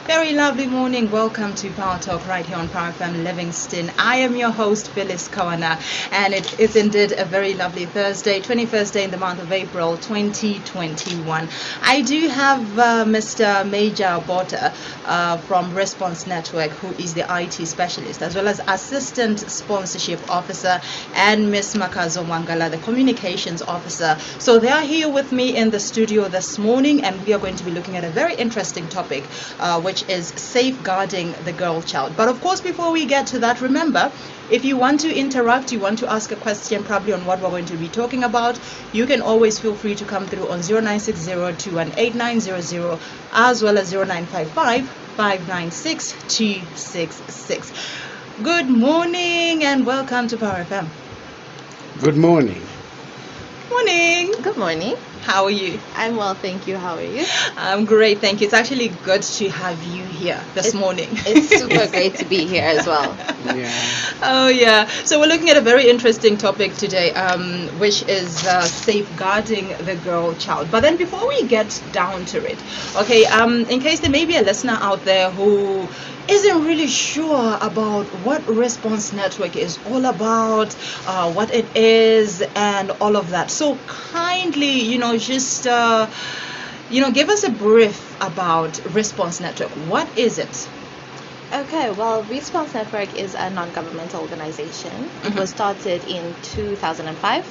Very lovely morning. Welcome to Power Talk right here on Power FM Livingston. I am your host, Phyllis Kawana, and it is indeed a very lovely Thursday, 21st day in the month of April 2021. I do have Mr. Major Botta from Response Network, who is the IT specialist, as well as Assistant Sponsorship Officer, and Miss Makazo Mangala, the Communications Officer. So they are here with me in the studio this morning, and we are going to be looking at a very interesting topic, which is safeguarding the girl child. But of course, before we get to that, remember, if you want to interact, you want to ask a question probably on what we're going to be talking about, you can always feel free to come through on 0960-218-900 as well as 0955-596-266. Good morning and welcome to Power FM. Good morning. Morning. Good morning. How are you? I'm well, thank you. How are you? I'm great, thank you. It's actually good to have you here this morning. It's super great to be here as well. Yeah. Oh, yeah. So we're looking at a very interesting topic today, which is safeguarding the girl child. But then before we get down to it, okay, in case there may be a listener out there who isn't really sure about what Response Network is all about, what it is, and all of that. So kindly, just, give us a brief about Response Network. What is it? Okay, well, Response Network is a non-governmental organization. It was started in 2005.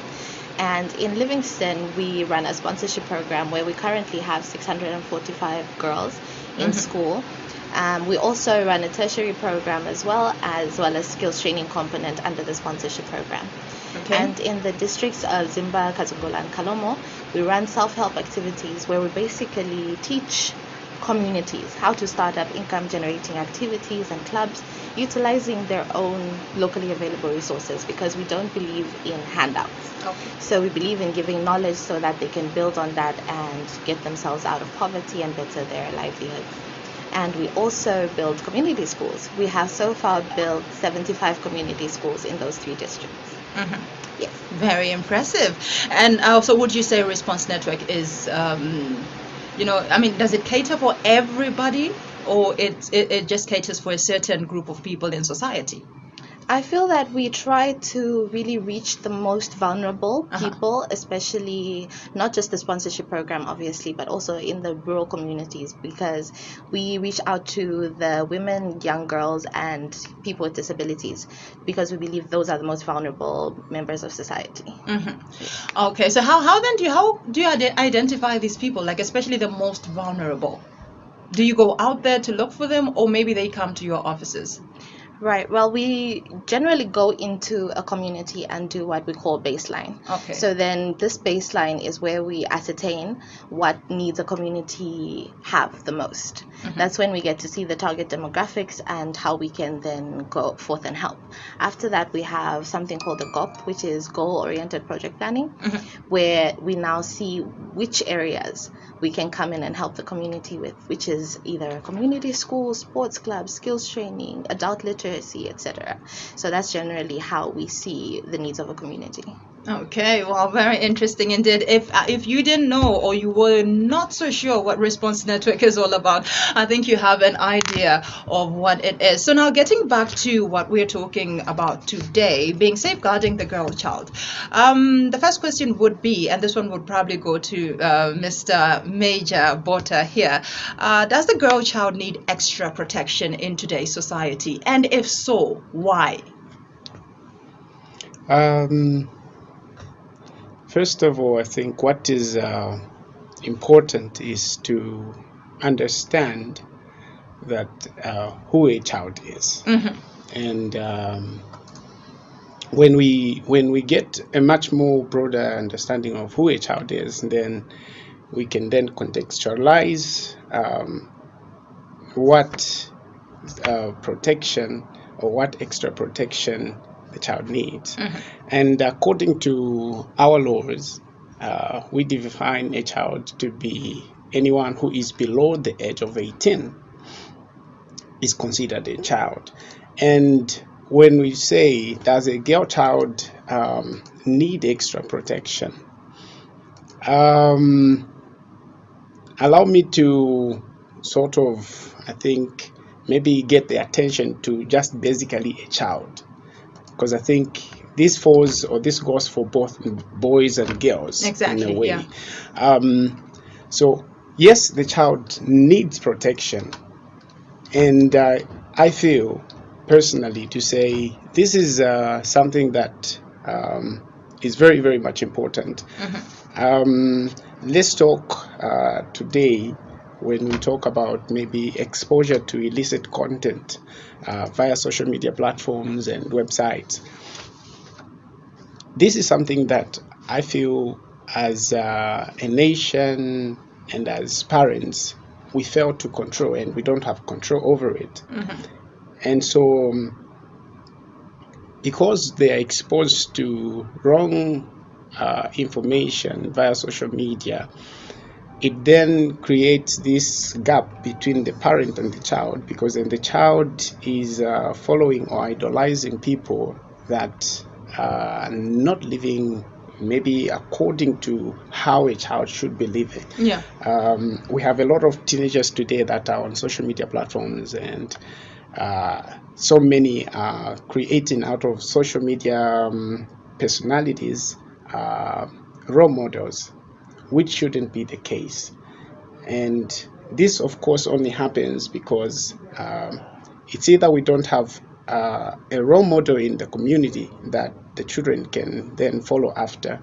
And in Livingston, we run a sponsorship program where we currently have 645 girls in school. We also run a tertiary program as well as skills training component under the sponsorship program. Okay. And in the districts of Zimba, Kazungola, and Kalomo, we run self-help activities where we basically teach communities how to start up income-generating activities and clubs utilizing their own locally available resources, because we don't believe in handouts. Okay. So we believe in giving knowledge so that they can build on that and get themselves out of poverty and better their livelihoods. And we also build community schools. We have so far built 75 community schools in those 3 districts. Yes. Very impressive. And so would you say Response Network is, does it cater for everybody, or it just caters for a certain group of people in society? I feel that we try to really reach the most vulnerable people, especially not just the sponsorship program, obviously, but also in the rural communities, because we reach out to the women, young girls, and people with disabilities, because we believe those are the most vulnerable members of society. Okay, so how do you identify these people, like especially the most vulnerable? Do you go out there to look for them, or maybe they come to your offices? Right. Well, we generally go into a community and do what we call baseline. Okay. So then this baseline is where we ascertain what needs a community have the most. That's when we get to see the target demographics and how we can then go forth and help. After that, we have something called the GOP, which is Goal-Oriented Project Planning, where we now see which areas we can come in and help the community with, which is either community schools, sports clubs, skills training, adult literacy, etc. So that's generally how we see the needs of a community. Okay, well, very interesting indeed. If you didn't know, or you were not so sure what Response Network is all about, I think you have an idea of what it is. So now getting back to what we're talking about today, being safeguarding the girl child. The first question would be, and this one would probably go to Mr. Major Botta here, does the girl child need extra protection in today's society? And if so, why? First of all, I think what is important is to understand that who a child is, and when we get a much more broader understanding of who a child is, then we can then contextualize what protection or what extra protection the child needs. And according to our laws, we define a child to be anyone who is below the age of 18 is considered a child. And when we say, does a girl child need extra protection, allow me to sort of I think, maybe get the attention to just basically a child. Because I think this goes for both boys and girls Exactly, in a way. yeah. So yes, the child needs protection, and I feel personally to say this is something that is very, very much important. Let's talk today when we talk about maybe exposure to illicit content via social media platforms and websites. This is something that I feel as a nation and as parents, we fail to control, and we don't have control over it. And so, because they are exposed to wrong information via social media, it then creates this gap between the parent and the child, because then the child is following or idolizing people that are not living maybe according to how a child should be living. Yeah. We have a lot of teenagers today that are on social media platforms, and so many are creating out of social media personalities role models, which shouldn't be the case. And this, of course, only happens because it's either we don't have a role model in the community that the children can then follow after,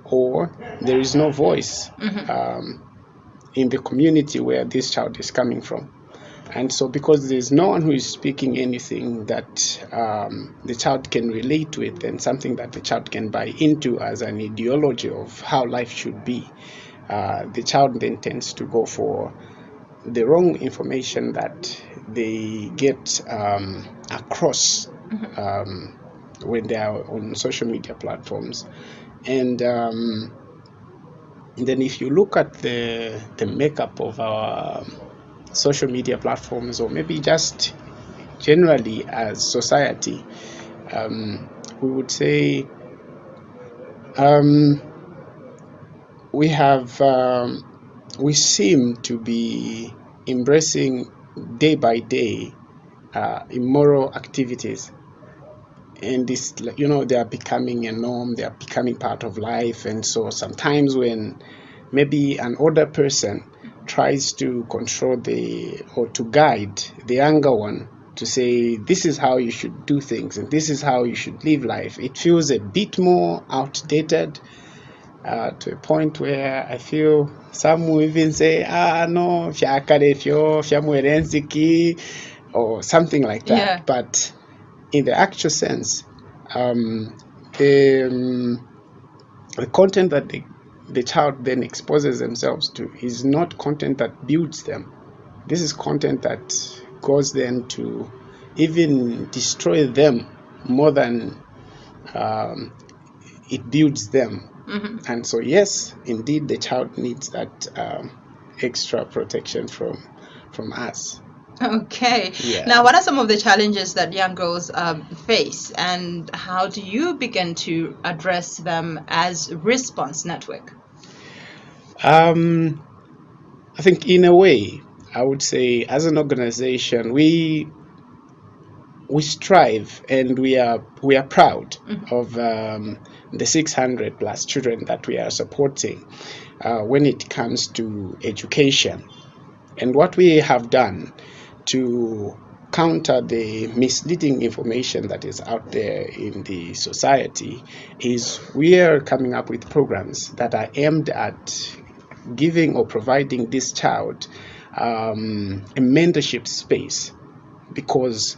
or there is no voice in the community where this child is coming from. And so, because there's no one who is speaking anything that the child can relate with, and something that the child can buy into as an ideology of how life should be, the child then tends to go for the wrong information that they get across when they are on social media platforms. And then if you look at the makeup of our social media platforms, or maybe just generally as society, we would say we seem to be embracing day by day immoral activities, and this, they are becoming a norm, they are becoming part of life. And so sometimes when maybe an older person tries to control or to guide the younger one to say this is how you should do things and this is how you should live life, it feels a bit more outdated, to a point where I feel some will even say, no, or something like that. Yeah. But in the actual sense, the content that the child then exposes themselves to is not content that builds them. This is content that goes then to even destroy them more than it builds them. And so, yes, indeed, the child needs that extra protection from us. Okay. Yeah. Now, what are some of the challenges that young girls face, and how do you begin to address them as Response Network? I think in a way, I would say as an organization, we strive and we are proud of the 600 plus children that we are supporting when it comes to education. And what we have done to counter the misleading information that is out there in the society is we are coming up with programs that are aimed at giving or providing this child a mentorship space, because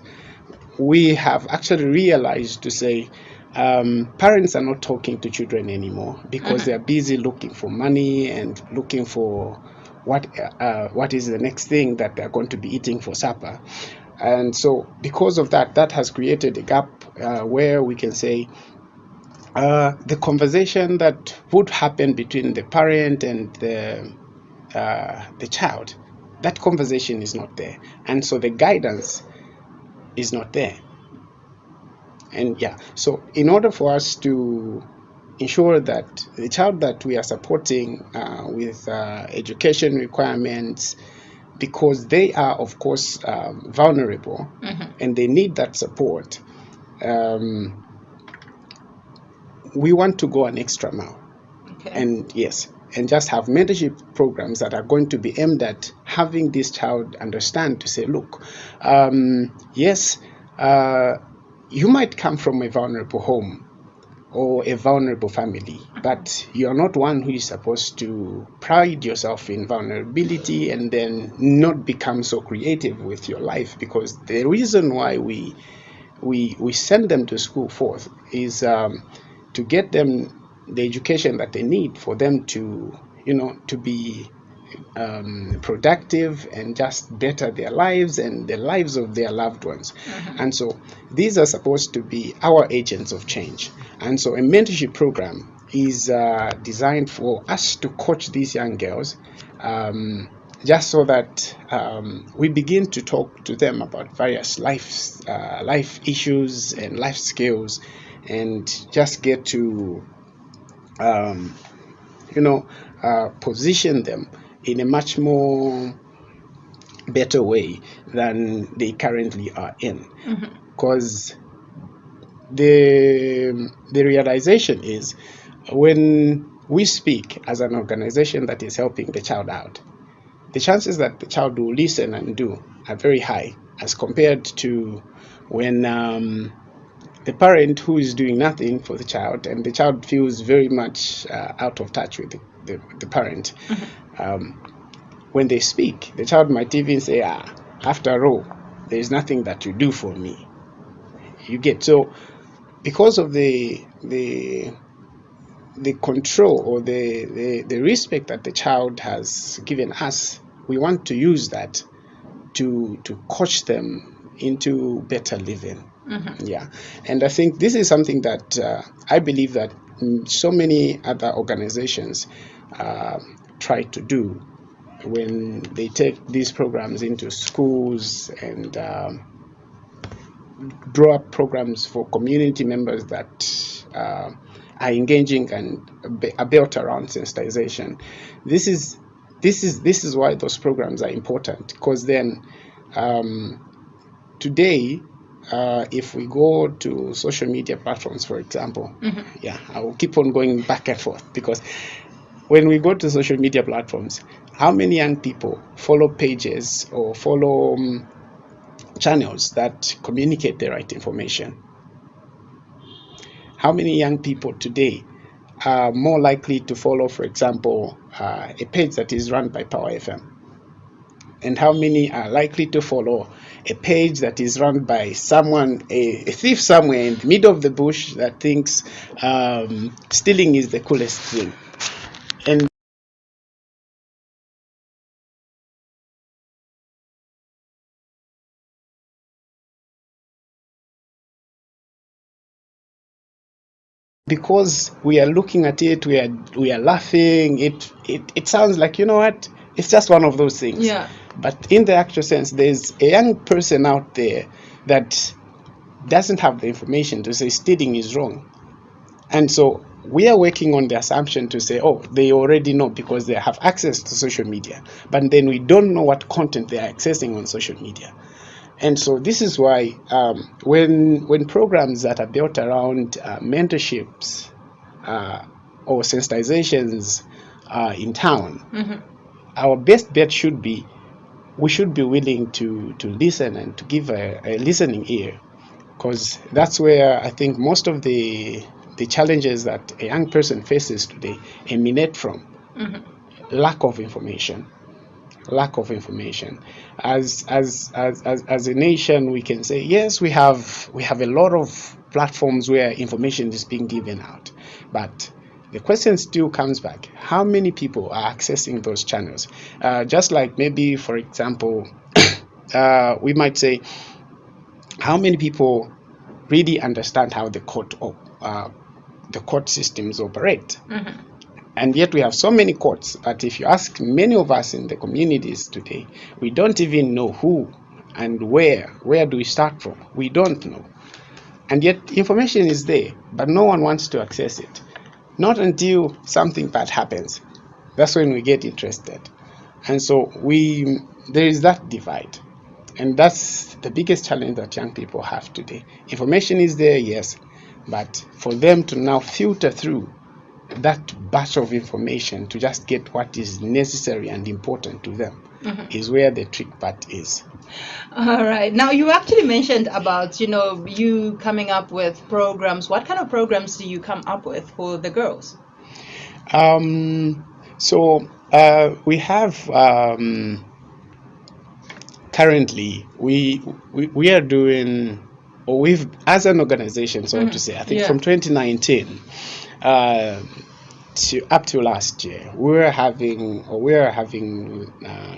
we have actually realized to say parents are not talking to children anymore because they are busy looking for money and looking for what is the next thing that they're going to be eating for supper. And so because of that, that has created a gap where we can say the conversation that would happen between the parent and the child, that conversation is not there. And so the guidance is not there. And so in order for us to ensure that the child that we are supporting with education requirements, because they are, of course, vulnerable, and they need that support. We want to go an extra mile. Okay. And just have mentorship programs that are going to be aimed at having this child understand to say, look, yes, you might come from a vulnerable home or a vulnerable family, but you're not one who is supposed to pride yourself in vulnerability and then not become so creative with your life, because the reason why we send them to school forth is to get them the education that they need for them to, to be productive and just better their lives and the lives of their loved ones. And so these are supposed to be our agents of change. And so a mentorship program is designed for us to coach these young girls, just so that we begin to talk to them about various life issues and life skills, and just get to position them in a much more better way than they currently are in. Because the realization is, when we speak as an organization that is helping the child out, the chances that the child will listen and do are very high, as compared to when the parent who is doing nothing for the child, and the child feels very much out of touch with the parent. When they speak, the child might even say, after all, there is nothing that you do for me. You get, so because of the control or the respect that the child has given us, we want to use that to coach them into better living. Yeah, and I think this is something that I believe that so many other organizations try to do when they take these programs into schools and draw up programs for community members that are engaging and are built around sensitization. This is why those programs are important, because then today, if we go to social media platforms, for example, I will keep on going back and forth, because when we go to social media platforms, how many young people follow pages or follow channels that communicate the right information? How many young people today are more likely to follow, for example, a page that is run by Power FM? And how many are likely to follow a page that is run by someone, a thief somewhere in the middle of the bush, that thinks stealing is the coolest thing? And because we are looking at it, we are laughing. It sounds like, you know what, it's just one of those things. Yeah. But in the actual sense, there's a young person out there that doesn't have the information to say stealing is wrong. And so we are working on the assumption to say, oh, they already know because they have access to social media. But then we don't know what content they are accessing on social media. And so this is why when programs that are built around mentorships or sensitizations in town, our best bet should be, we should be willing to listen and to give a listening ear, because that's where I think most of the challenges that a young person faces today emanate from. Lack of information. As a nation, we can say, yes, we have a lot of platforms where information is being given out, but the question still comes back: how many people are accessing those channels? Just like, maybe, for example, we might say, how many people really understand how the court systems operate? And yet we have so many courts, but if you ask many of us in the communities today, we don't even know who and where do we start from. We don't know. And yet information is there, but no one wants to access it. Not until something bad happens. That's when we get interested. And so there is that divide. And that's the biggest challenge that young people have today. Information is there, yes, but for them to now filter through that batch of information to just get what is necessary and important to them is where the trick part is. All right. Now, you actually mentioned about, you coming up with programs. What kind of programs do you come up with for the girls? So we have currently we are doing, or we've, as an organization, so to say, I think from 2019 up to last year, we are having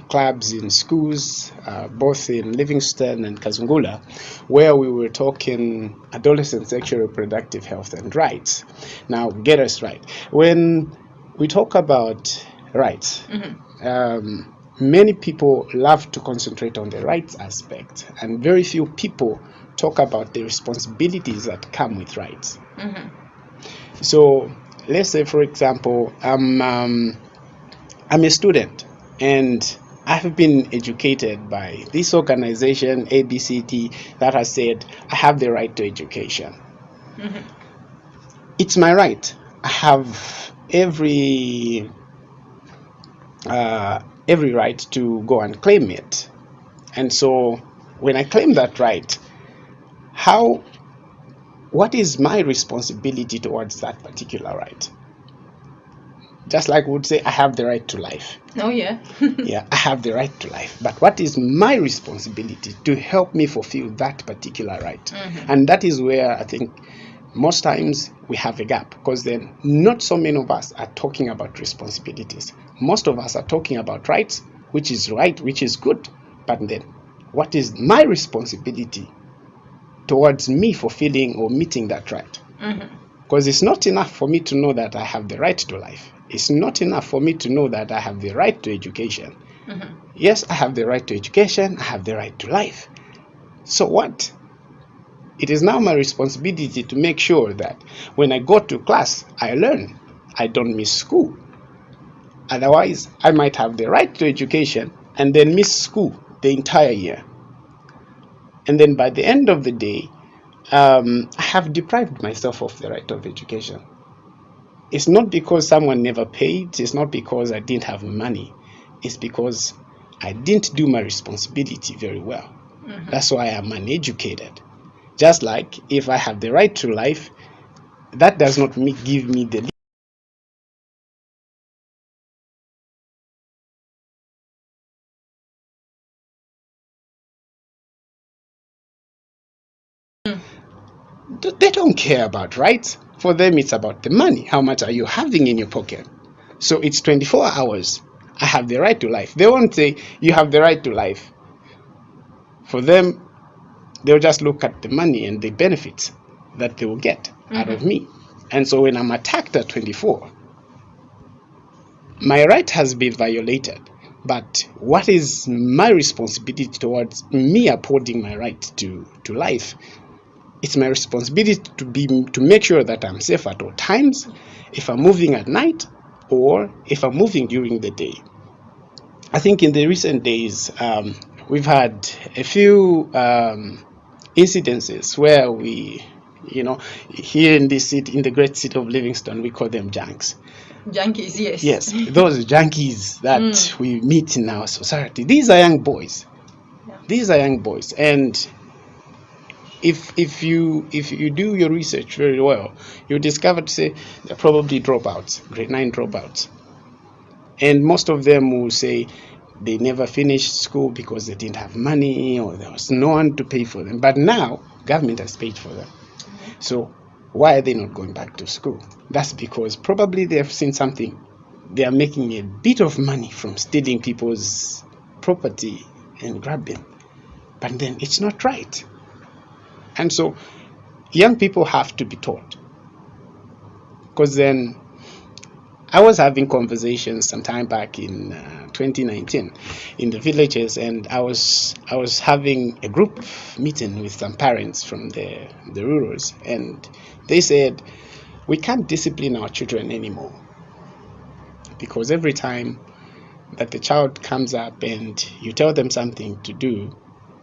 clubs in schools, both in Livingston and Kazungula, where we were talking adolescent sexual reproductive health and rights. Now, get us right. When we talk about rights, many people love to concentrate on the rights aspect, and very few people talk about the responsibilities that come with rights. So let's say, for example, I'm a student and I've been educated by this organization ABCT that has said I have the right to education. It's my right. I have every right to go and claim it. And so when I claim that right, what is my responsibility towards that particular right? Just like we would say, I have the right to life. Oh, yeah. Yeah, I have the right to life. But what is my responsibility to help me fulfill that particular right? And that is where I think most times we have a gap, because then not so many of us are talking about responsibilities. Most of us are talking about rights, which is right, which is good. But then what is my responsibility towards me fulfilling or meeting that right? Because it's not enough for me to know that I have the right to life. It's not enough for me to know that I have the right to education. Yes, I have the right to education. I have the right to life. So what? It is now my responsibility to make sure that when I go to class, I learn. I don't miss school. Otherwise, I might have the right to education and then miss school the entire year. And then by the end of the day, I have deprived myself of the right of education. It's not because someone never paid. It's not because I didn't have money. It's because I didn't do my responsibility very well. That's why I'm uneducated. Just like if I have the right to life, that does not give me the they don't care about rights. For them, it's about the money. How much are you having in your pocket? So it's 24 hours. I have the right to life. They won't say you have the right to life. For them, they'll just look at the money and the benefits that they will get out of me. And so when I'm attacked at 24, my right has been violated. But what is my responsibility towards me upholding my right to life? It's my responsibility to make sure that I'm safe at all times, if I'm moving at night or if I'm moving during the day. I think in the recent days, we've had a few incidences where here in this city, in the great city of Livingston, we call them junks. Junkies, yes. Yes, those junkies that we meet in our society. These are young boys. Yeah. These are young boys, and if you do your research very well, you discover to say they're probably dropouts, grade 9 dropouts, and most of them will say they never finished school because they didn't have money or there was no one to pay for them. But now government has paid for them. So why are they not going back to school? That's because probably they have seen something. They are making a bit of money from stealing people's property and grabbing, but then it's not right. And so young people have to be taught. Because then I was having conversations some time back in 2019 in the villages, and I was having a group meeting with some parents from the rurals, and they said we can't discipline our children anymore because every time that the child comes up and you tell them something to do,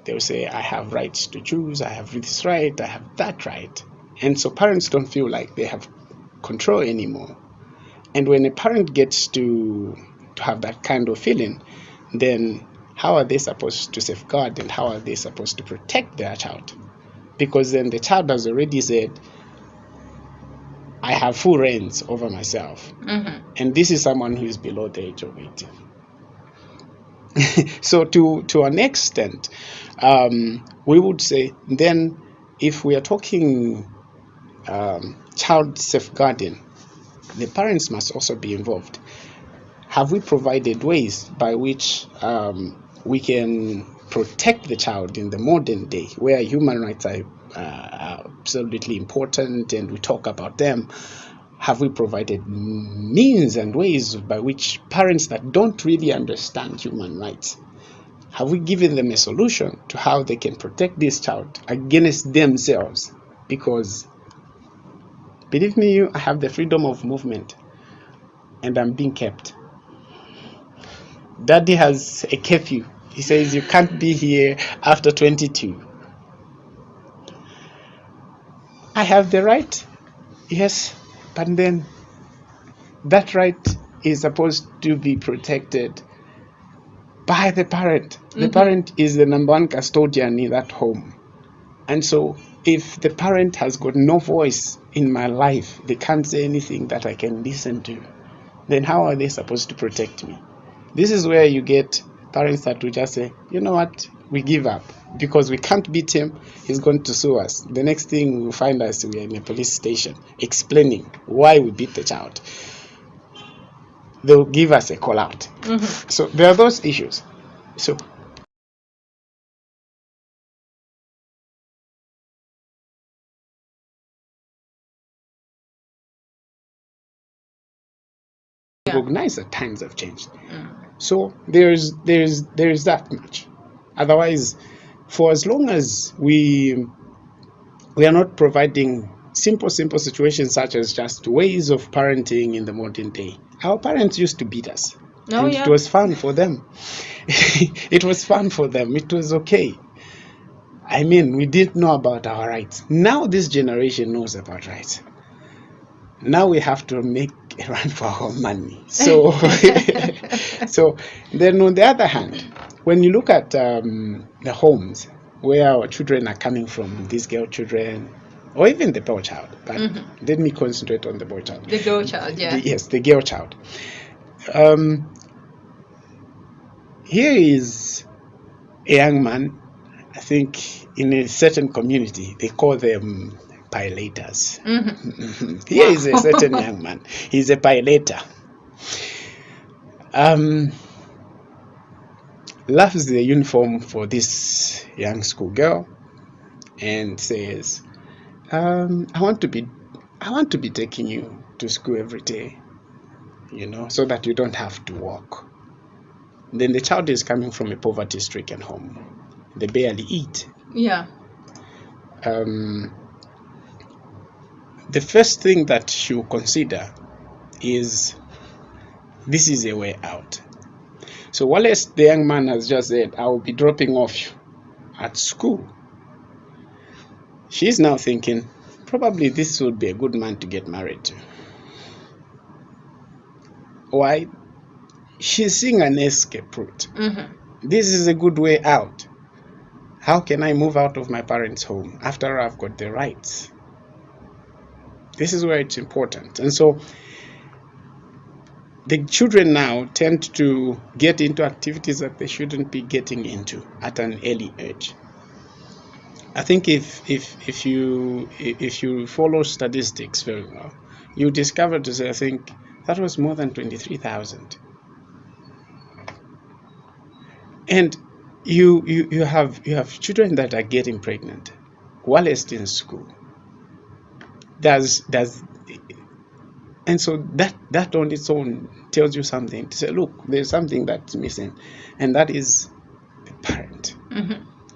they'll say, I have rights to choose, I have this right, I have that right. And so parents don't feel like they have control anymore. And when a parent gets to have that kind of feeling, then how are they supposed to safeguard and how are they supposed to protect their child? Because then the child has already said, I have full reins over myself. And this is someone who is below the age of 18. So to an extent, we would say then if we are talking child safeguarding, the parents must also be involved. Have we provided ways by which we can protect the child in the modern day, where human rights are absolutely important and we talk about them? Have we provided means and ways by which parents that don't really understand human rights, have we given them a solution to how they can protect this child against themselves? Because believe me, I have the freedom of movement and I'm being kept. Daddy has a curfew. He says you can't be here after 22. I have the right, yes, but then that right is supposed to be protected by the parent. The parent is the number one custodian in that home. And so if the parent has got no voice in my life, they can't say anything that I can listen to, then how are they supposed to protect me? This is where you get parents that will just say, you know what, we give up. Because we can't beat him, he's going to sue us. The next thing we'll find us, we are in a police station explaining why we beat the child. They'll give us a call out. So there are those issues. So recognize that times have changed. So there's that much. Otherwise, for as long as we are not providing simple situations such as just ways of parenting in the modern day, our parents used to beat us. It was fun for them. It was fun for them. It was okay. I mean, we didn't know about our rights. Now this generation knows about rights. Now we have to make a run for our money. So, so then on the other hand, when you look at the homes where our children are coming from, these girl children, or even the boy child, but let me concentrate on the boy child. The girl child, yeah. Yes, the girl child. Here is a young man, I think in a certain community, they call them pilators. Here is a certain young man. He's a pilator. Loves the uniform for this young school girl and says, I want to be taking you to school every day, so that you don't have to walk. Then the child is coming from a poverty-stricken home. They barely eat. Yeah. The first thing that she'll consider is, this is a way out. So Wallace, the young man, has just said, I will be dropping off at school. She's now thinking, probably this would be a good man to get married to. Why? She's seeing an escape route. This is a good way out. How can I move out of my parents' home after I've got the rights? This is where it's important. And so the children now tend to get into activities that they shouldn't be getting into at an early age. I think if you follow statistics very well, you discover to say, I think that was more than 23,000. And you have children that are getting pregnant whilst in school. And so that on its own tells you something to say, look, there's something that's missing, and that is the parent.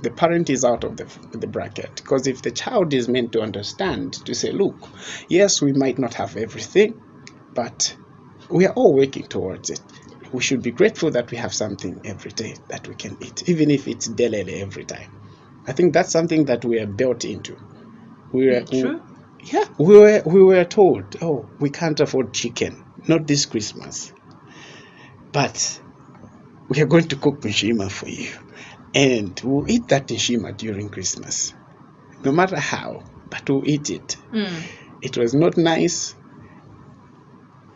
The parent is out of the bracket, because if the child is meant to understand, to say, look, yes, we might not have everything, but we are all working towards it. we should be grateful that we have something every day that we can eat, even if it's delele every time. I think that's something that we are built into. True. We were told, oh, we can't afford chicken, not this Christmas, but we are going to cook nshima for you, and we'll eat that nshima during Christmas, no matter how, but we'll eat it. It was not nice.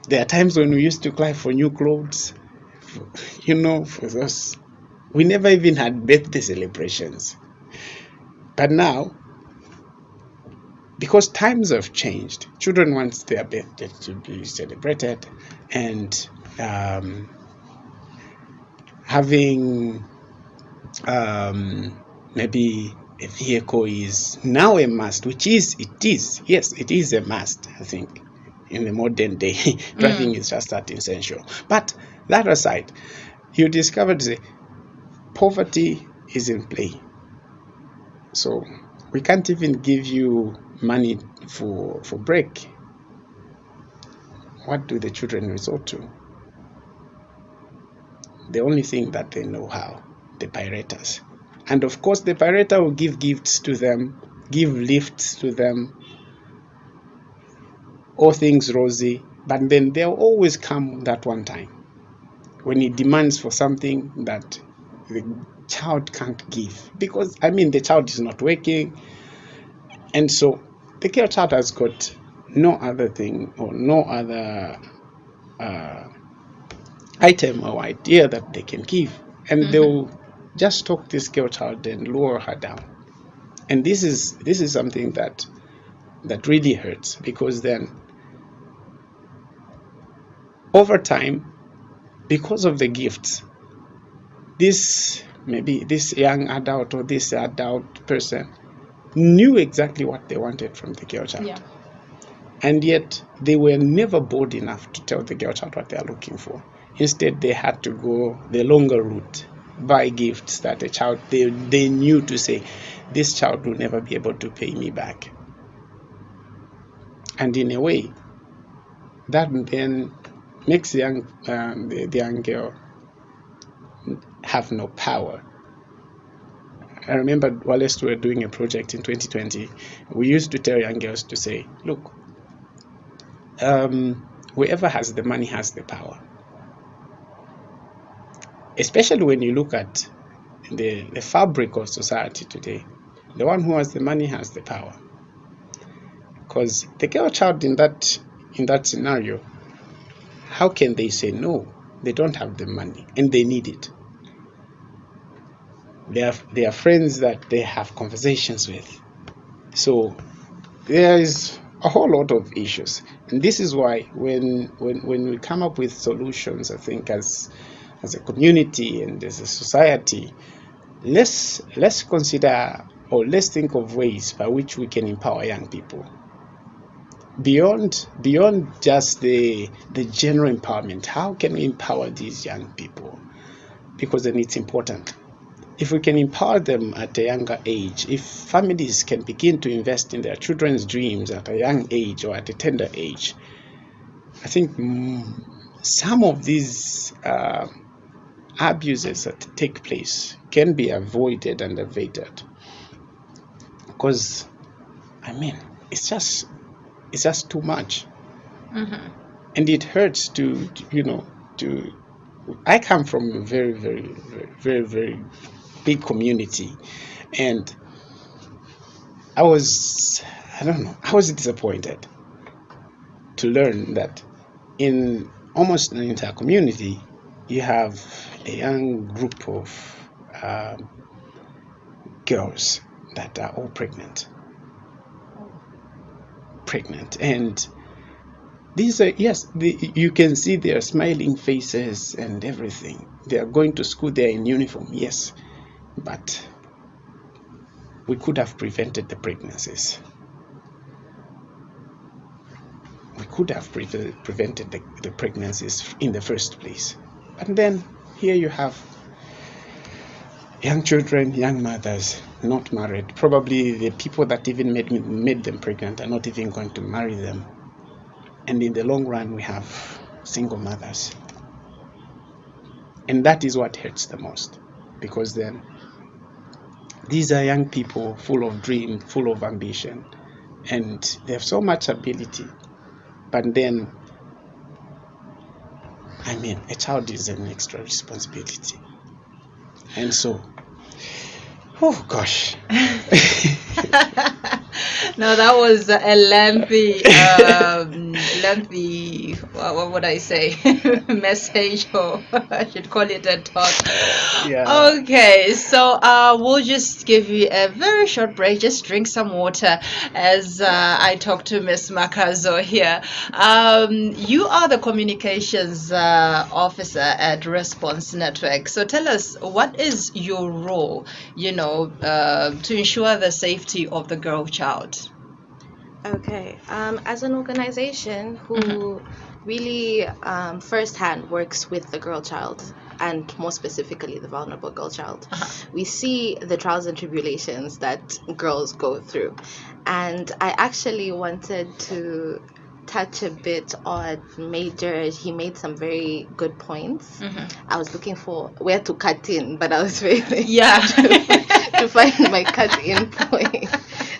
There are times when we used to cry for new clothes, for those. We never even had birthday celebrations. But now, because times have changed, children want their birthday to be celebrated, and having maybe a vehicle is now a must, it is a must. I think in the modern day, driving is just that essential. But that aside, you discovered the poverty is in play. So we can't even give you money for break. What do the children resort to? The only thing that they know how, the piratas. And of course, the pirata will give gifts to them, give lifts to them, all things rosy. But then there'll always come that one time when he demands for something that the child can't give. Because, the child is not working. And so the girl child has got no other thing or no other item or idea that they can give. And they'll just talk this girl child and lower her down. And this is something that really hurts, because then over time, because of the gifts, this young adult or this adult person knew exactly what they wanted from the girl child. Yeah. And yet they were never bold enough to tell the girl child what they are looking for. Instead, they had to go the longer route, buy gifts that a child they knew to say, this child will never be able to pay me back. And in a way, that then makes the young girl have no power. I remember whilst we were doing a project in 2020, we used to tell young girls to say, look, whoever has the money has the power. Especially when you look at the fabric of society today, the one who has the money has the power. Because the girl child in that scenario, how can they say no? They don't have the money and they need it. They are friends that they have conversations with. So there is a whole lot of issues. And this is why when we come up with solutions, I think as a community and as a society, let's consider, or let's think of ways by which we can empower young people. Beyond just the general empowerment, how can we empower these young people? Because then it's important. If we can empower them at a younger age, if families can begin to invest in their children's dreams at a young age or at a tender age, I think some of these abuses that take place can be avoided and evaded. Because, it's just too much. And it hurts to I come from a very, very, very, very big community, and I was disappointed to learn that in almost an entire community, you have a young group of girls that are all pregnant, and these are, you can see their smiling faces and everything. They are going to school, they are in uniform, yes, but we could have prevented the pregnancies. We could have prevented the pregnancies in the first place. And then here you have young children, young mothers, not married. Probably the people that even made them pregnant are not even going to marry them. And in the long run, we have single mothers. And that is what hurts the most, because then these are young people full of dream, full of ambition, and they have so much ability. But then, I mean, a child is an extra responsibility. And so, oh gosh. No, that was a lengthy, what would I say, message, or I should call it a talk. Yeah. Okay, so we'll just give you a very short break. Just drink some water as I talk to Miss Makazo here. You are the communications officer at Response Network. So tell us, what is your role, to ensure the safety of the girl child? Okay. As an organization who really firsthand works with the girl child, and more specifically the vulnerable girl child, we see the trials and tribulations that girls go through. And I actually wanted to touch a bit on Major. He made some very good points. I was looking for where to cut in, but I was failing to find my cut in point.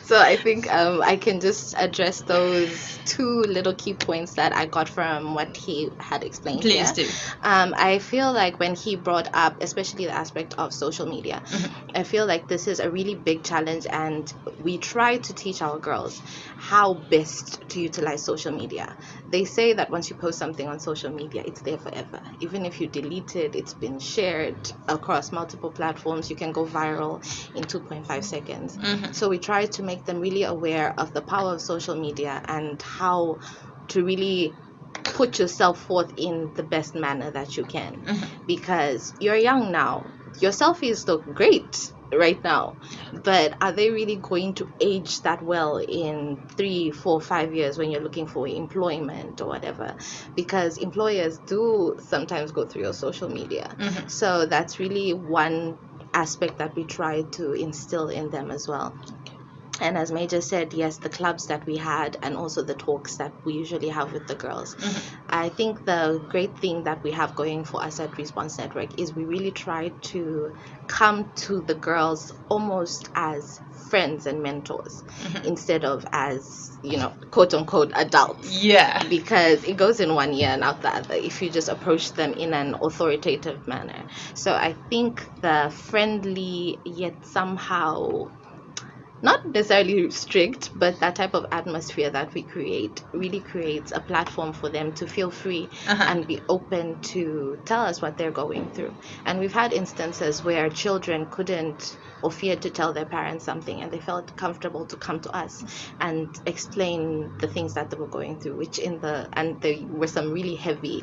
So I think I can just address those two little key points that I got from what he had explained. Please here. do. I feel like when he brought up, especially the aspect of social media, I feel like this is a really big challenge, and we try to teach our girls how best to utilize social media. They say that once you post something on social media, it's there forever. Even if you delete it, it's been shared across multiple platforms. You can go viral in 2.5 seconds. So we try to make them really aware of the power of social media and how to really put yourself forth in the best manner that you can. Because you're young now. Your selfies look great right now, but are they really going to age that well in 3, 4, 5 years when you're looking for employment or whatever? Because employers do sometimes go through your social media. So that's really one aspect that we try to instill in them as well. And as Major said, yes, the clubs that we had and also the talks that we usually have with the girls. I think the great thing that we have going for us at Response Network is we really try to come to the girls almost as friends and mentors instead of as, quote unquote adults. Yeah. Because it goes in one ear and out the other if you just approach them in an authoritative manner. So I think the friendly yet somehow not necessarily strict, but that type of atmosphere that we create really creates a platform for them to feel free and be open to tell us what they're going through. And we've had instances where children couldn't or feared to tell their parents something, and they felt comfortable to come to us and explain the things that they were going through, and there were some really heavy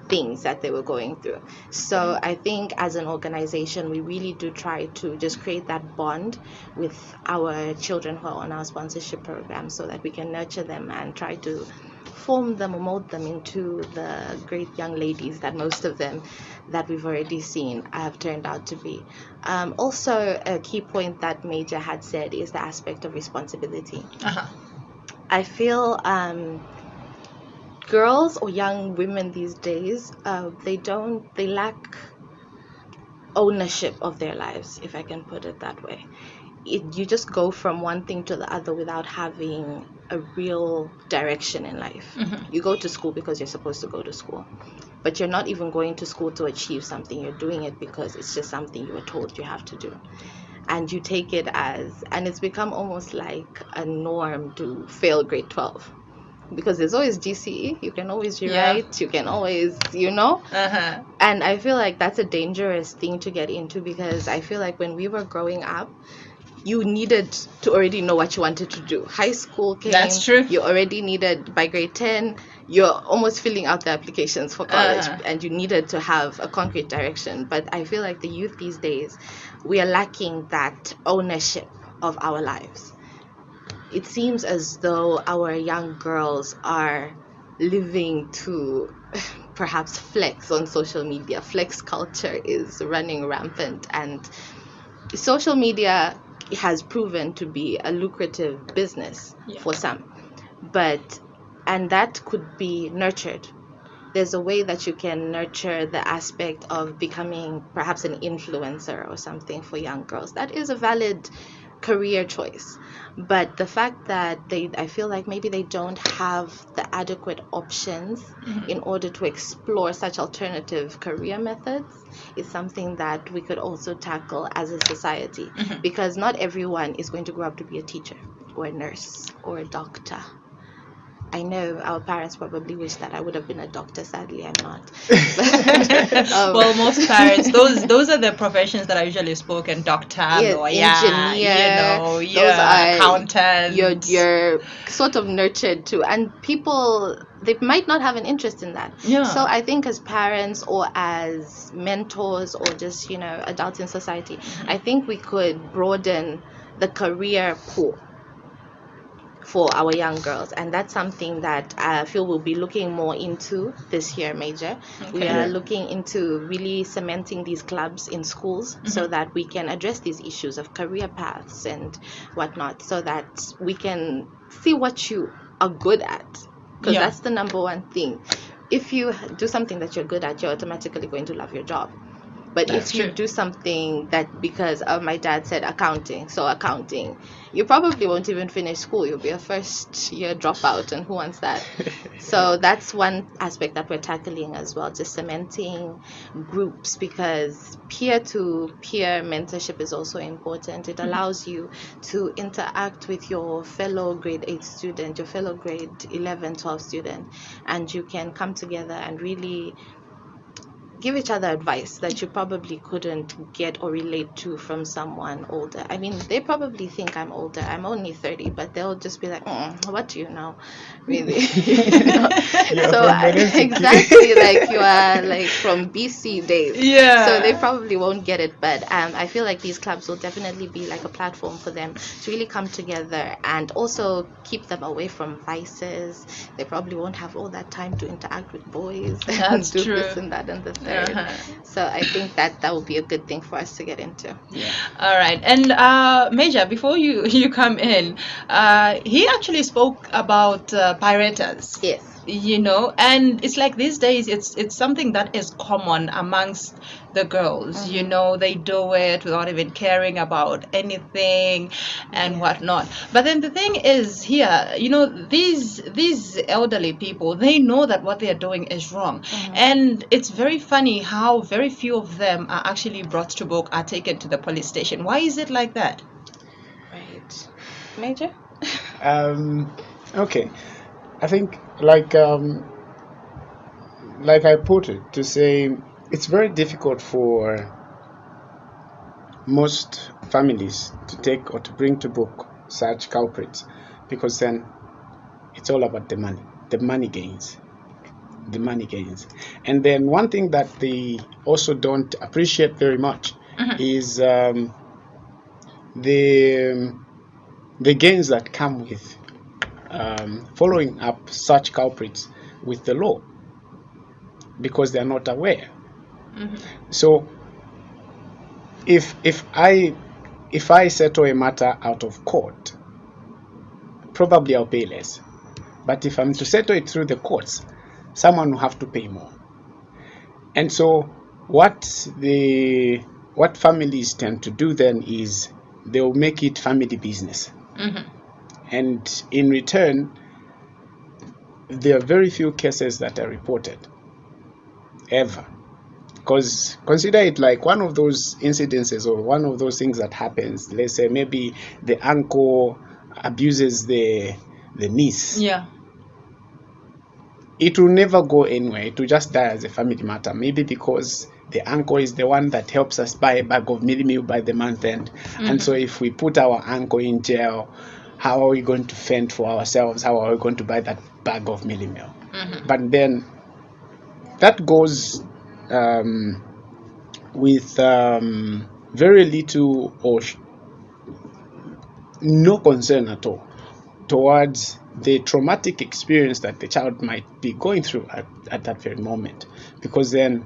things that they were going through. So I think as an organization, we really do try to just create that bond with our children who are on our sponsorship program so that we can nurture them and try to form them or mold them into the great young ladies that most of them that we've already seen have turned out to be. Also, a key point that Major had said is the aspect of responsibility. I feel girls or young women these days, they lack ownership of their lives, if I can put it that way. You just go from one thing to the other without having a real direction in life. You go to school because you're supposed to go to school, but you're not even going to school to achieve something. You're doing it because it's just something you were told you have to do. And you take it and it's become almost like a norm to fail grade 12. Because there's always GCE, you can always rewrite, you can always, And I feel like that's a dangerous thing to get into, because I feel like when we were growing up, you needed to already know what you wanted to do. High school came. That's true. You already needed, by grade 10, you're almost filling out the applications for college, and you needed to have a concrete direction. But I feel like the youth these days, we are lacking that ownership of our lives. It seems as though our young girls are living to perhaps flex on social media. Flex culture is running rampant, and social media has proven to be a lucrative business for some. And that could be nurtured there's a way that you can nurture the aspect of becoming perhaps an influencer or something for young girls. That is a valid career choice. But the fact that I feel like maybe they don't have the adequate options in order to explore such alternative career methods is something that we could also tackle as a society, because not everyone is going to grow up to be a teacher or a nurse or a doctor. I know our parents probably wish that I would have been a doctor. Sadly, I'm not. Well, most parents, those are the professions that are usually spoken: doctor, lawyer, engineer. those are accountants. You're sort of nurtured to, and people, they might not have an interest in that. Yeah. So I think as parents or as mentors or just adults in society, I think we could broaden the career pool for our young girls, and that's something that I feel we'll be looking more into this year, Major. We are looking into really cementing these clubs in schools so that we can address these issues of career paths and whatnot, so that we can see what you are good at, because that's the number one thing. If you do something that you're good at, you're automatically going to love your job. But if you do something that because my dad said accounting, so accounting, you probably won't even finish school. You'll be a first year dropout, and who wants that? So that's one aspect that we're tackling as well, just cementing groups, because peer-to-peer mentorship is also important. It allows you to interact with your fellow grade 8 student, your fellow grade 11, 12 student, and you can come together and really give each other advice that you probably couldn't get or relate to from someone older. I mean, they probably think I'm older. I'm only 30, but they'll just be like, what do you know, really? Exactly, like you are like from BC days. Yeah. So they probably won't get it, but I feel like these clubs will definitely be like a platform for them to really come together and also keep them away from vices. They probably won't have all that time to interact with boys and do this and that and the third. So I think that would be a good thing for us to get into. All right. And Major, before you come in, he actually spoke about piratas. Yes. And it's like these days it's something that is common amongst the girls. They do it without even caring about anything and whatnot. But then the thing is here, these elderly people, they know that what they are doing is wrong. And it's very funny how very few of them are actually brought to book, are taken to the police station. Why is it like that? Right. Major? Okay. I think like I put it, to say it's very difficult for most families to take or to bring to book such culprits, because then it's all about the money gains. And then one thing that they also don't appreciate very much is the gains that come with following up such culprits with the law, because they are not aware. So if I settle a matter out of court, probably I'll pay less. But if I'm to settle it through the courts, someone will have to pay more. And so what families tend to do then is they'll make it family business. And in return, there are very few cases that are reported ever. Because consider it like one of those incidences or one of those things that happens. Let's say maybe the uncle abuses the niece. Yeah. It will never go anywhere. It will just die as a family matter. Maybe because the uncle is the one that helps us buy a bag of meal by the month end. And so if we put our uncle in jail, how are we going to fend for ourselves? How are we going to buy that bag of meal? But then that goes with very little or no concern at all towards the traumatic experience that the child might be going through at that very moment, because then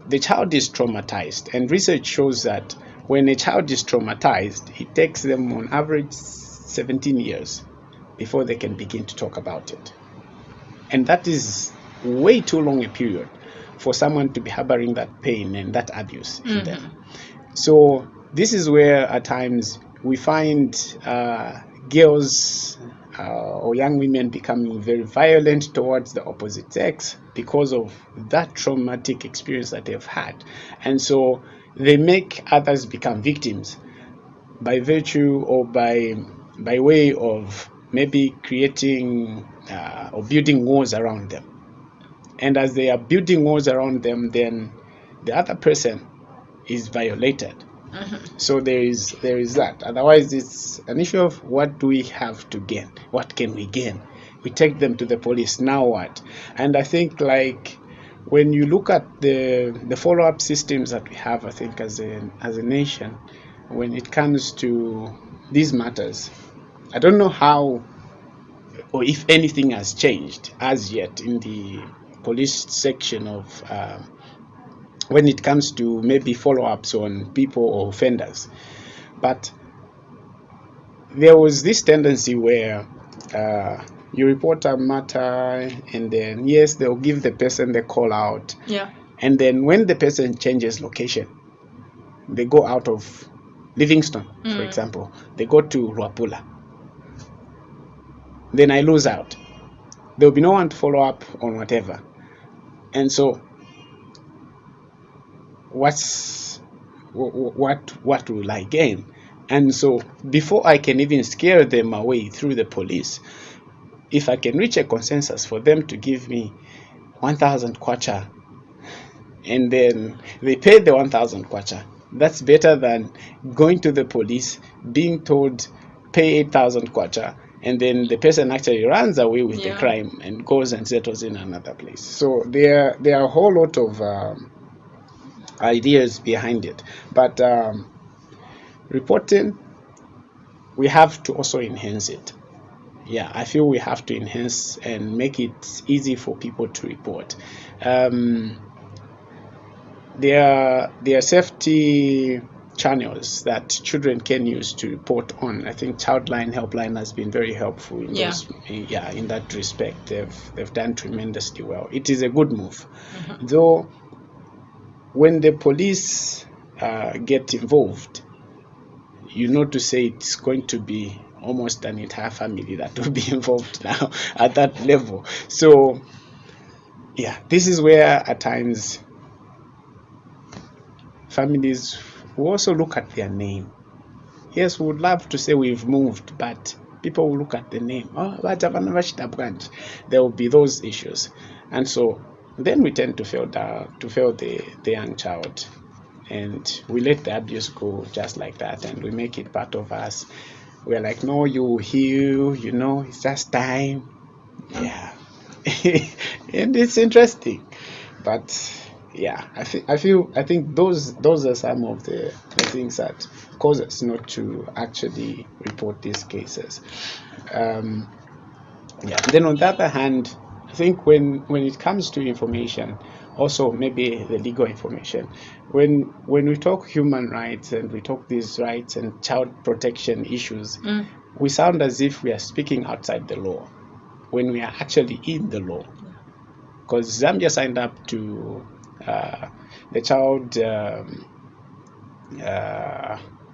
the child is traumatized, and research shows that when a child is traumatized, it takes them on average 17 years before they can begin to talk about it. And that is way too long a period for someone to be harboring that pain and that abuse in them. So this is where at times we find girls or young women becoming very violent towards the opposite sex because of that traumatic experience that they've had. And so they make others become victims by virtue or by way of maybe creating or building walls around them. And as they are building walls around them, then the other person is violated. So there is that. Otherwise, it's an issue of what do we have to gain? What can we gain? We take them to the police. Now what? And I think, like, when you look at the follow-up systems that we have, I think as a nation, when it comes to these matters, I don't know how or if anything has changed as yet in the police section of when it comes to maybe follow-ups on people or offenders. But there was this tendency where you report a matter and then, yes, they'll give the person the call out. Yeah. And then when the person changes location, they go out of Livingston, for example, they go to Luapula. Then I lose out. There'll be no one to follow up on whatever. And so what will I gain? And so before I can even scare them away through the police, if I can reach a consensus for them to give me 1,000 kwacha and then they pay the 1,000 kwacha, that's better than going to the police, being told pay 8,000 kwacha, and then the person actually runs away with the crime and goes and settles in another place. So there are a whole lot of ideas behind it. But reporting, we have to also enhance it. Yeah, I feel we have to enhance and make it easy for people to report. There are safety channels that children can use to report on. I think Childline Helpline has been very helpful in in that respect. They've done tremendously well. It is a good move, though. When the police get involved, you know, to say it's going to be almost an entire family that will be involved now at that level. So yeah, this is where at times families will also look at their name. Yes, we would love to say we've moved, but people will look at the name. Oh, branch. There will be those issues. And so then we tend to fail the young child. And we let the abuse go just like that, and we make it part of us. We're like, no, you heal, you know, it's just time. Yeah. And it's interesting. But yeah, I think those are some of the things that cause us not to actually report these cases. Then on the other hand, I think when it comes to information, also maybe the legal information, when we talk human rights and we talk these rights and child protection issues, we sound as if we are speaking outside the law when we are actually in the law. Because Zambia signed up to the child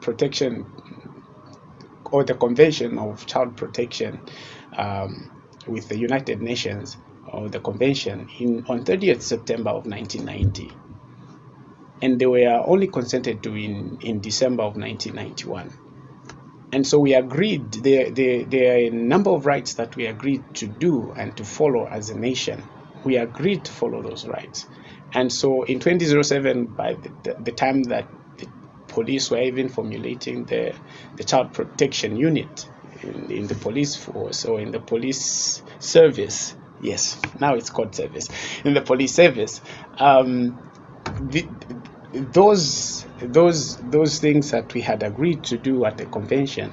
protection, or the Convention of Child Protection with the United Nations, or the convention, on 30th September of 1990. And they were only consented to in December of 1991. And so we agreed, there are a number of rights that we agreed to do and to follow as a nation. We agreed to follow those rights. And so in 2007, by the time that the police were even formulating the child protection unit in the police force, or in the police service, yes, now it's called service, in the police service, those things that we had agreed to do at the convention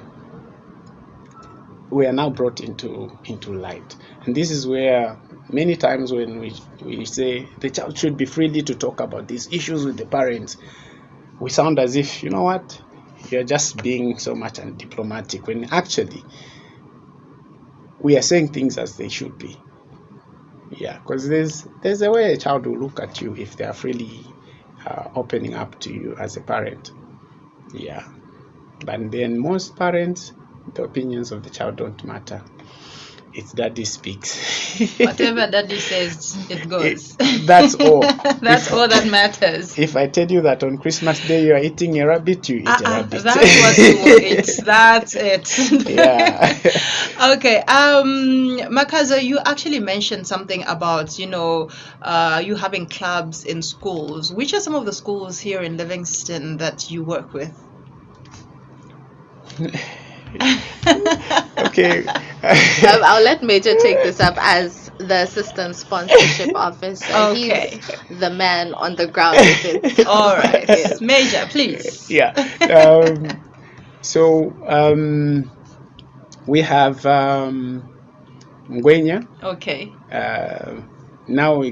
were now brought into light. And this is where many times when we say the child should be freely to talk about these issues with the parents, we sound as if, you know what, you're just being so much undiplomatic, when actually we are saying things as they should be. Yeah, because there's a way a child will look at you if they are freely opening up to you as a parent. Yeah, but then most parents, the opinions of the child don't matter. It's daddy speaks. Whatever daddy says, it goes. That's all. That's all that matters. If I tell you that on Christmas Day you are eating a rabbit, you eat a rabbit. That's what you will eat. That's it. Yeah. Okay. Makaza, you actually mentioned something about, you having clubs in schools. Which are some of the schools here in Livingston that you work with? Okay. I'll let Major take this up as the assistant sponsorship officer. Okay. He's the man on the ground with it. All right. Major, please. Yeah. So we have Ngwenya. Okay. Now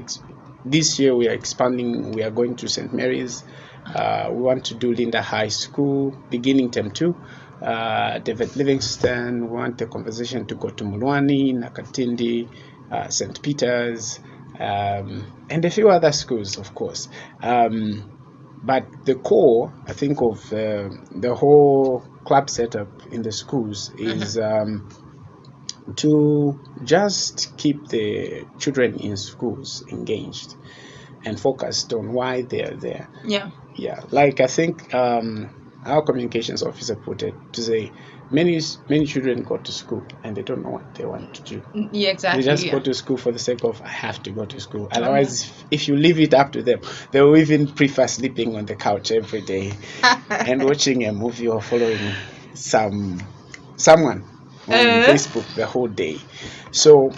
this year we are expanding. We are going to St. Mary's. We want to do Linda High School beginning term 2. David Livingston. We want the conversation to go to Mulwani, Nakatindi, St. Peter's, and a few other schools, of course. But the core, I think, of the whole club setup in the schools is to just keep the children in schools engaged and focused on why they are there. Yeah. Yeah, like I think our communications officer put it to say, many children go to school and they don't know what they want to do. Yeah, exactly. They just go to school for the sake of I have to go to school. Otherwise, if you leave it up to them, they will even prefer sleeping on the couch every day and watching a movie or following someone on Facebook the whole day. So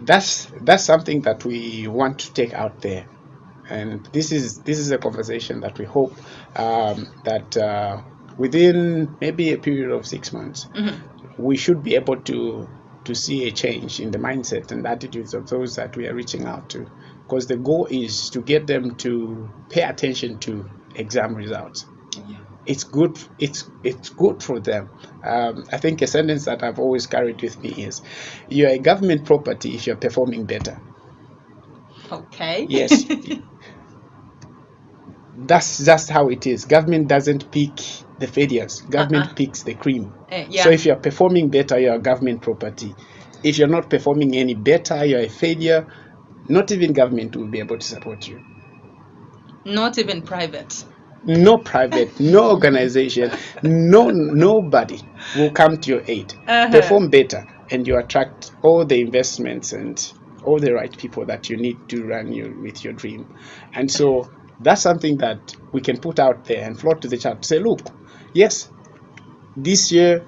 that's something that we want to take out there. And this is a conversation that we hope that within maybe a period of 6 months, we should be able to see a change in the mindset and attitudes of those that we are reaching out to. Because the goal is to get them to pay attention to exam results. Yeah. It's good. It's good for them. I think a sentence that I've always carried with me is, "You're a government property if you're performing better." Okay. Yes. That's just how it is. Government doesn't pick the failures. Government picks the cream. Yeah. So if you're performing better, you're a government property. If you're not performing any better, you're a failure. Not even government will be able to support you. Not even private. No private, no organization, nobody will come to your aid. Perform better, and you attract all the investments and all the right people that you need to run with your dream. And so that's something that we can put out there and float to the child to say, look, yes, this year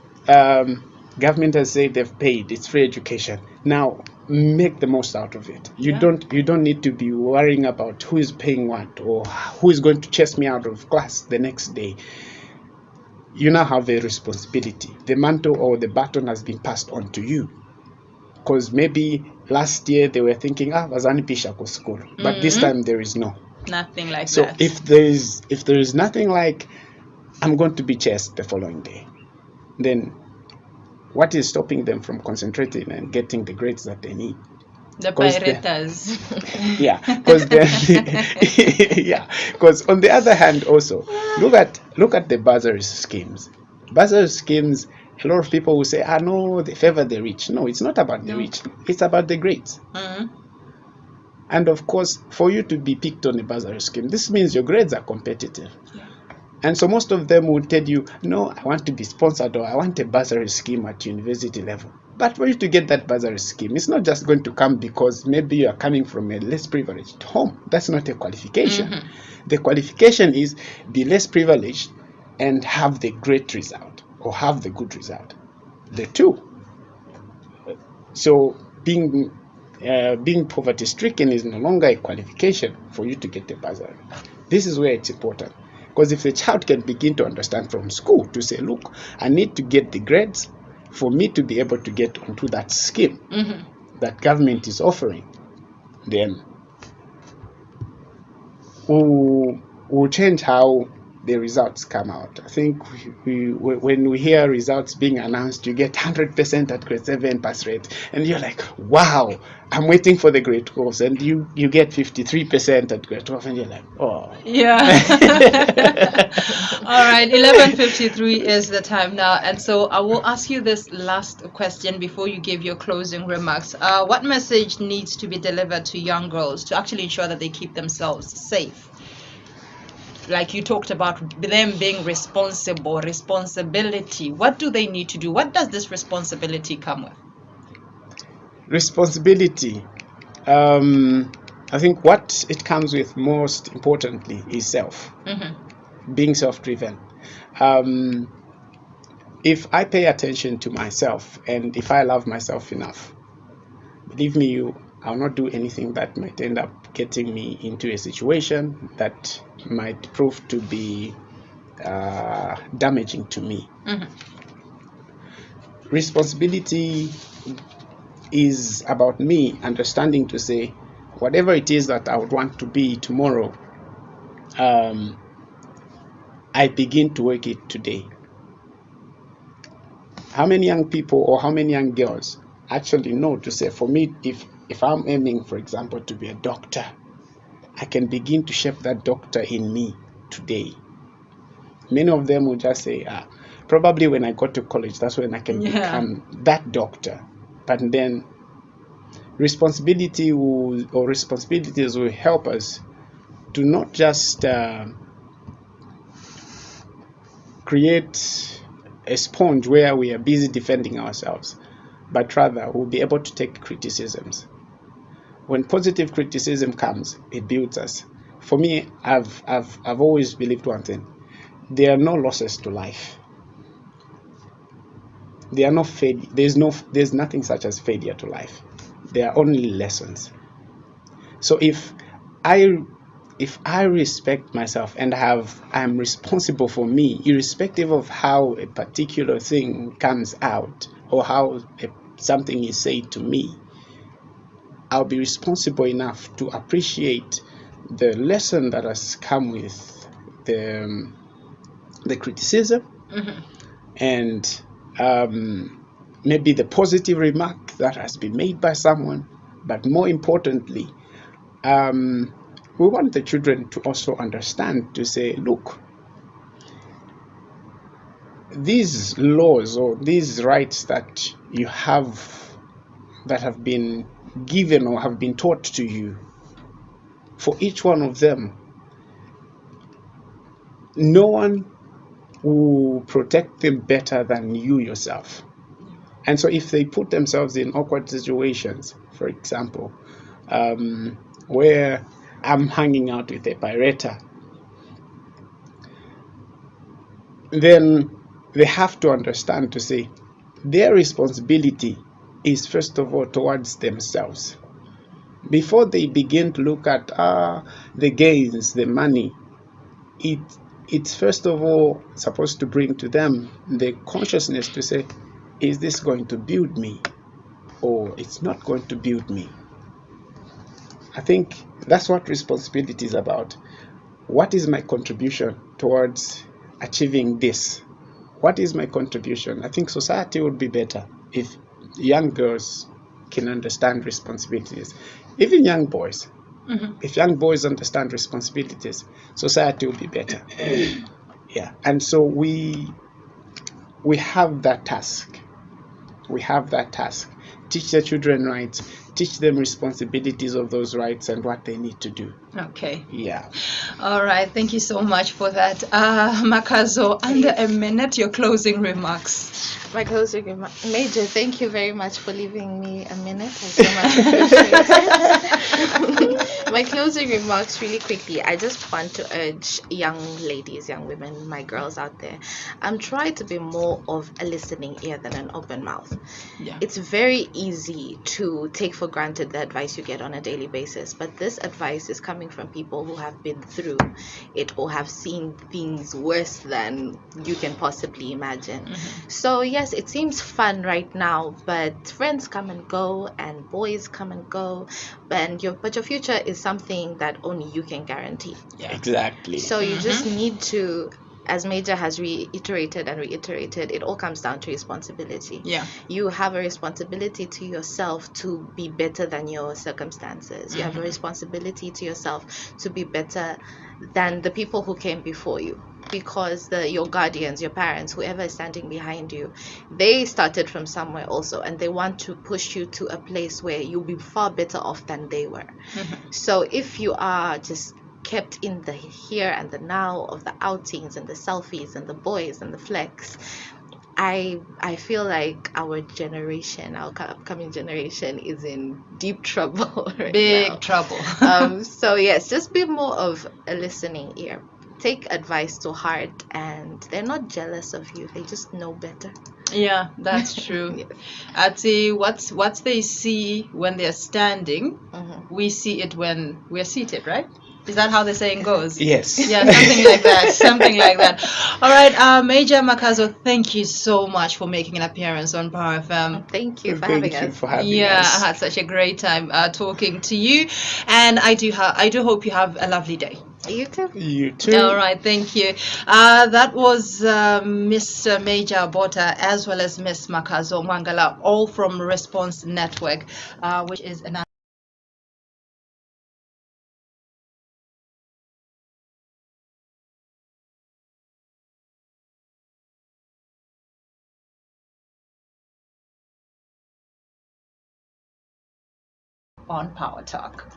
government has said they've paid, it's free education. Now make the most out of it. You don't need to be worrying about who is paying what or who is going to chase me out of class the next day. You now have a responsibility. The mantle or the baton has been passed on to you. Because maybe last year they were thinking, Vazani Pishako school, but this time there is nothing like so that. So if there is nothing like, I'm going to be chased the following day, then what is stopping them from concentrating and getting the grades that they need? The piratas. Yeah, because on the other hand also, look at the bursary schemes. Bursary schemes, a lot of people will say, no, they favor the rich. No, it's not about the rich. It's about the grades. And of course, for you to be picked on a bursary scheme, this means your grades are competitive. Yeah. And so most of them will tell you, no, I want to be sponsored or I want a bursary scheme at university level. But for you to get that bursary scheme, it's not just going to come because maybe you are coming from a less privileged home. That's not a qualification. The qualification is be less privileged and have the great result or have the good result. The two. So being poverty stricken is no longer a qualification for you to get a bursary. This is where it's important. Because if the child can begin to understand from school to say, look, I need to get the grades for me to be able to get onto that scheme that government is offering, then we'll change how the results come out. I think when we hear results being announced, you get 100% at grade 7 pass rate, and you're like, wow, I'm waiting for the grade 12, and you get 53% at grade 12, and you're like, oh. Yeah. All right, 11:53 is the time now, and so I will ask you this last question before you give your closing remarks. What message needs to be delivered to young girls to actually ensure that they keep themselves safe? Like you talked about them being responsibility. What do they need to do? What does this responsibility come with? Responsibility. I think what it comes with most importantly is self. Being self-driven. If I pay attention to myself and if I love myself enough, believe me, I'll not do anything that might end up getting me into a situation that might prove to be damaging to me. Responsibility is about me understanding to say, whatever it is that I would want to be tomorrow, I begin to work it today. How many young people or how many young girls actually know to say, for me, if I'm aiming, for example, to be a doctor, I can begin to shape that doctor in me today. Many of them will just say, probably when I go to college, that's when I can become that doctor. But then responsibilities will help us to not just create a sponge where we are busy defending ourselves, but rather we'll be able to take criticisms. When positive criticism comes, it builds us. For me, I've always believed one thing: there are no losses to life. There are no there's nothing such as failure to life. There are only lessons. So if I respect myself and I'm responsible for me, irrespective of how a particular thing comes out or how something is said to me, I'll be responsible enough to appreciate the lesson that has come with the criticism, and maybe the positive remark that has been made by someone. But more importantly, we want the children to also understand to say, look, these laws or these rights that you have, that have been given or have been taught to you, for each one of them, no one will protect them better than you yourself. And so if they put themselves in awkward situations, for example, where I'm hanging out with a pirata, then they have to understand to say their responsibility is first of all towards themselves. Before they begin to look at the gains, the money, it's first of all supposed to bring to them the consciousness to say, is this going to build me or it's not going to build me? I think that's what responsibility is about. What is my contribution towards achieving this? What is my contribution? I think society would be better if young girls can understand responsibilities. Even young boys. If young boys understand responsibilities, society will be better. Yeah. And so we have that task. We have that task. Teach the children rights, teach them responsibilities of those rights and what they need to do. Okay. Yeah. All right. Thank you so much for that. Makazo, under a minute, your closing remarks. My closing remark, Major, thank you very much for leaving me a minute. I so much appreciate it. My closing remarks, really quickly, I just want to urge young ladies, young women, my girls out there, try to be more of a listening ear than an open mouth. Yeah. It's very easy to take for for granted the advice you get on a daily basis, but this advice is coming from people who have been through it or have seen things worse than you can possibly imagine. So yes, it seems fun right now, but friends come and go and boys come and go, but your future is something that only you can guarantee. Exactly. So you just need to, as Major has reiterated and reiterated, it all comes down to responsibility. Yeah. You have a responsibility to yourself to be better than your circumstances. You have a responsibility to yourself to be better than the people who came before you. Because your guardians, your parents, whoever is standing behind you, they started from somewhere also, and they want to push you to a place where you'll be far better off than they were. So if you are just kept in the here and the now of the outings and the selfies and the boys and the flex, I feel like our generation, our upcoming generation, is in deep trouble right Big now. trouble. So yes, just be more of a listening ear. Take advice to heart, and they're not jealous of you. They just know better. Yeah, that's true. Yes. I'd say what they see when they're standing, we see it when we're seated, right? Is that how the saying goes? Yes. Yeah, something like that. Something like that. All right, Major Makazo, thank you so much for making an appearance on Power FM. Thank you for Thank having you us. for having Yeah, us. I had such a great time talking to you, and I do hope you have a lovely day. You too. You too. All right, thank you. That was Mr. Major Bota as well as Miss Makazo Mangala, all from Response Network, which is an on Power Talk.